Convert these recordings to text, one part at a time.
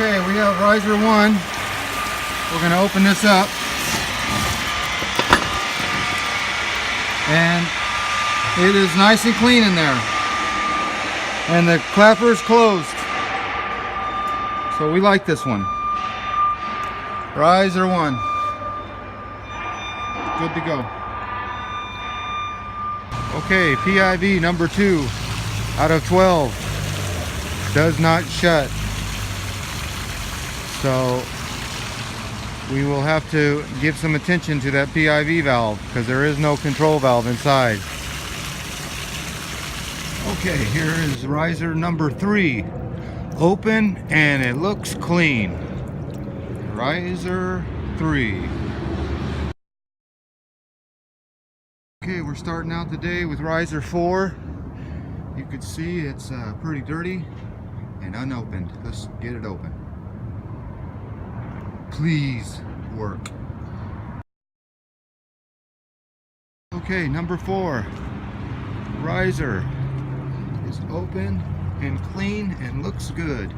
Okay, we have riser 1. We're going to open this up. And it is nice and clean in there. And the clapper is closed. So we like this one. Riser 1. Good to go. Okay, PIV number 2 out of 12. Does not shut. So we will have to give some attention to that PIV valve because there is no control valve inside. Okay, here is riser number 3. Open and it looks clean. Riser 3. Okay, we're starting out the day with riser 4. You can see it's pretty dirty and unopened. Let's get it open. Please work. Okay, number 4. Riser is open and clean and looks good.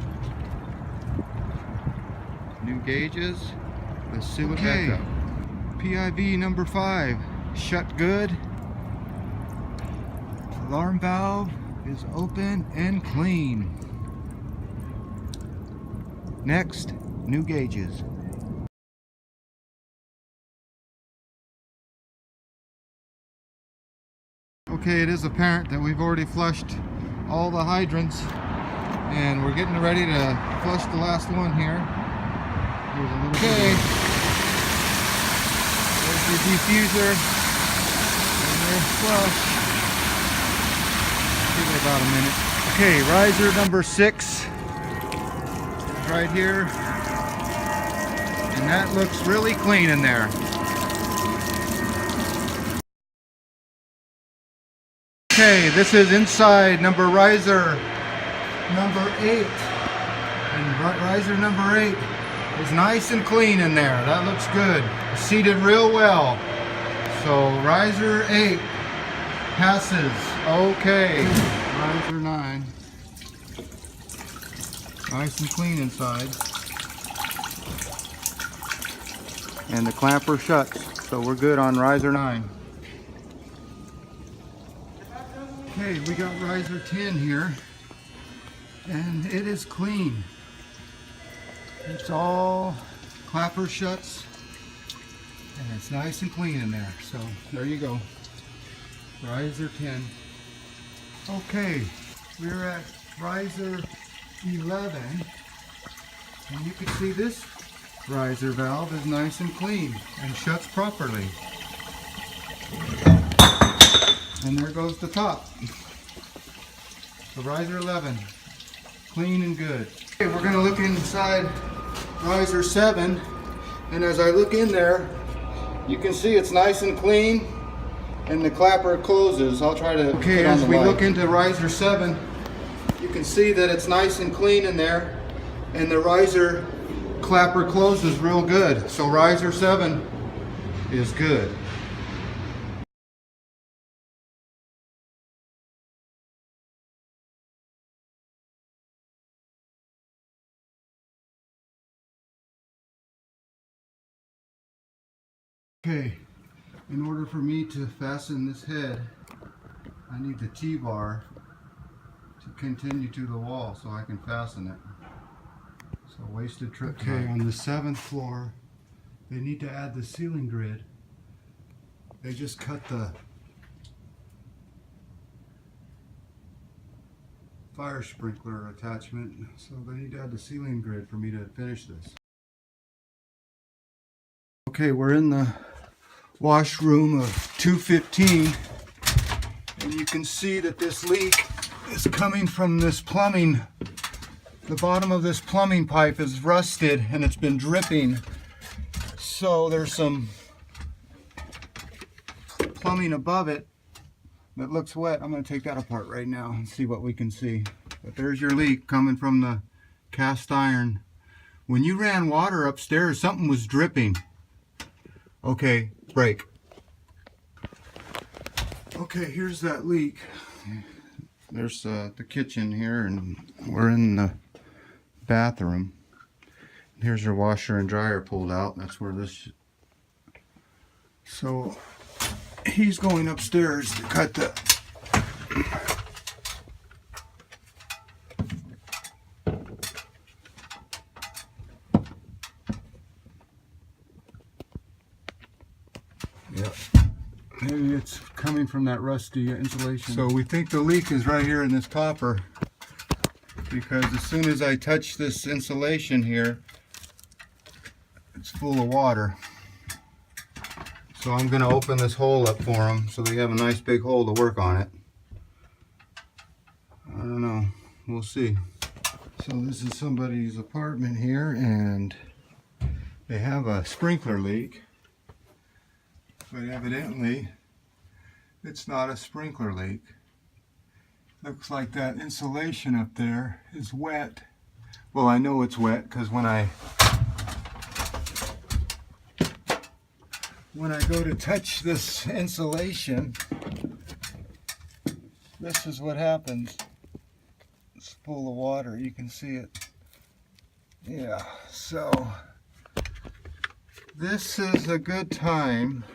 New gauges. Let's seal it back up. PIV number 5. Shut good. Alarm valve is open and clean. Next, new gauges. Okay, it is apparent that we've already flushed all the hydrants and we're getting ready to flush the last one here. There's a little bit. There's the diffuser and there's flush. Give it about a minute. Okay, riser number 6 right here, and that looks really clean in there. Okay, this is inside riser number 8, and riser number 8 is nice and clean in there. That looks good. It's seated real well. So riser 8 passes. Okay. Riser 9. Nice and clean inside. And the clamper shuts. So we're good on riser 9. Okay, we got riser 10 here. And it is clean. It's all clapper shuts. And it's nice and clean in there. So there you go. Riser 10. Okay, we're at riser 11, and you can see this riser valve is nice and clean and shuts properly. And there goes the top. So riser 11, clean and good. Okay, we're going to look inside riser 7, and as I look in there, you can see it's nice and clean. And the clapper closes. I'll try to. Okay, as we look into riser 7, you can see that it's nice and clean in there, and the riser clapper closes real good. So riser 7 is good. Okay. In order for me to fasten this head, I need the T-bar to continue to the wall so I can fasten it. So wasted trip. Okay, on the 7th floor, they need to add the ceiling grid. They just cut the fire sprinkler attachment, so they need to add the ceiling grid for me to finish this. Okay, we're in the washroom of 215, and you can see that this leak is coming from this plumbing. The bottom of this plumbing pipe is rusted and it's been dripping, so there's some plumbing above it that looks wet. I'm going to take that apart right now and see what we can see. But there's your leak coming from the cast iron. When you ran water upstairs, something was dripping. Okay, break. Okay, here's that leak. There's the kitchen here, and we're in the bathroom. Here's your washer and dryer pulled out. That's where this. So he's going upstairs to cut the. Yep. Maybe it's coming from that rusty insulation. So we think the leak is right here in this copper, because as soon as I touch this insulation here, it's full of water. So I'm going to open this hole up for them so they have a nice big hole to work on it. I don't know. We'll see. So this is somebody's apartment here, and they have a sprinkler leak. But evidently, it's not a sprinkler leak. Looks like that insulation up there is wet. Well, I know it's wet because when I go to touch this insulation, this is what happens. It's full of water. You can see it. Yeah, so this is a good time.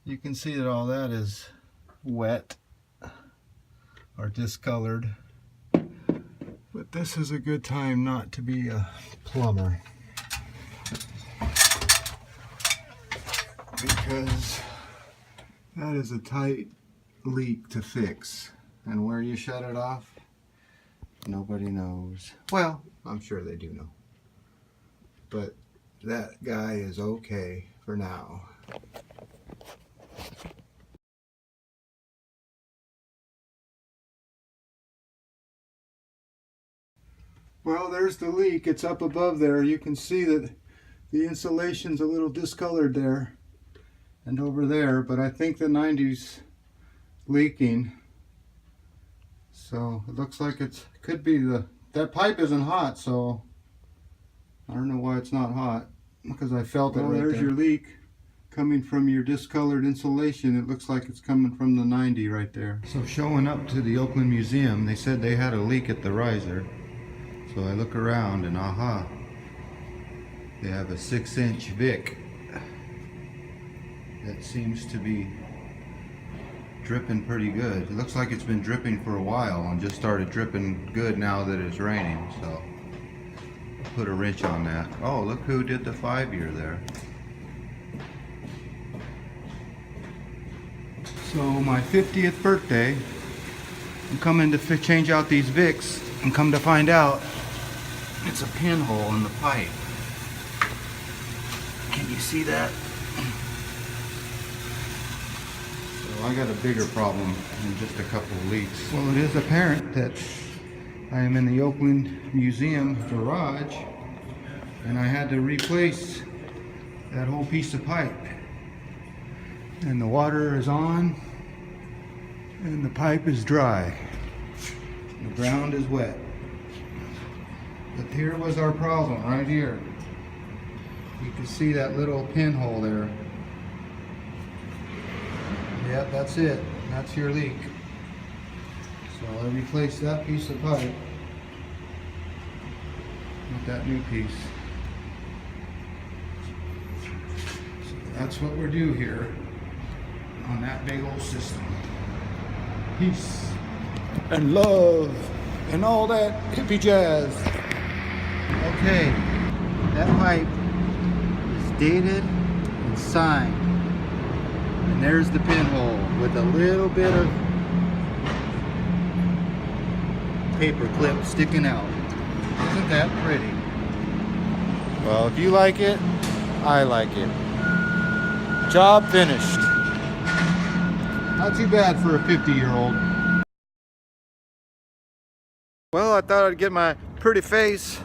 You can see that all that is wet or discolored, but this is a good time not to be a plumber, because that is a tight leak to fix, and where you shut it off, nobody knows. Well, I'm sure they do know, but that guy is okay for now. Well, there's the leak. It's up above there. You can see that the insulation's a little discolored there and over there, but I think the 90's leaking. So it looks like it could be that pipe isn't hot, so I don't know why it's not hot, because I felt it right there. There's your leak coming from your discolored insulation. It looks like it's coming from the 90 right there. So showing up to the Oakland Museum, they said they had a leak at the riser. So I look around and aha, they have a 6-inch Vic that seems to be dripping pretty good. It looks like it's been dripping for a while and just started dripping good now that it's raining. So put a wrench on that. Oh, look who did the 5-year there. So my 50th birthday, I'm coming to change out these Vics, and come to find out, it's a pinhole in the pipe. Can you see that? So I got a bigger problem than just a couple of leaks. Well, it is apparent that I am in the Oakland Museum garage, and I had to replace that whole piece of pipe. And the water is on, and the pipe is dry. The ground is wet. But here was our problem, right here. You can see that little pinhole there. Yep, that's it. That's your leak. So I replaced that piece of pipe with that new piece. So that's what we're due here on that big old system. Peace and love and all that hippie jazz. Okay, that pipe is dated and signed, and there's the pinhole with a little bit of paper clip sticking out. Isn't that pretty? Well, if you like it, I like it. Job finished. Not too bad for a 50-year-old. Well, I thought I'd get my pretty face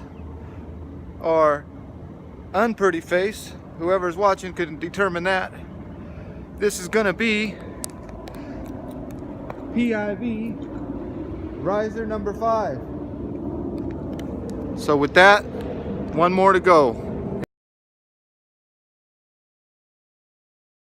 or unpretty face. Whoever's watching could determine that. This is gonna be PIV riser number 5. So with that, one more to go.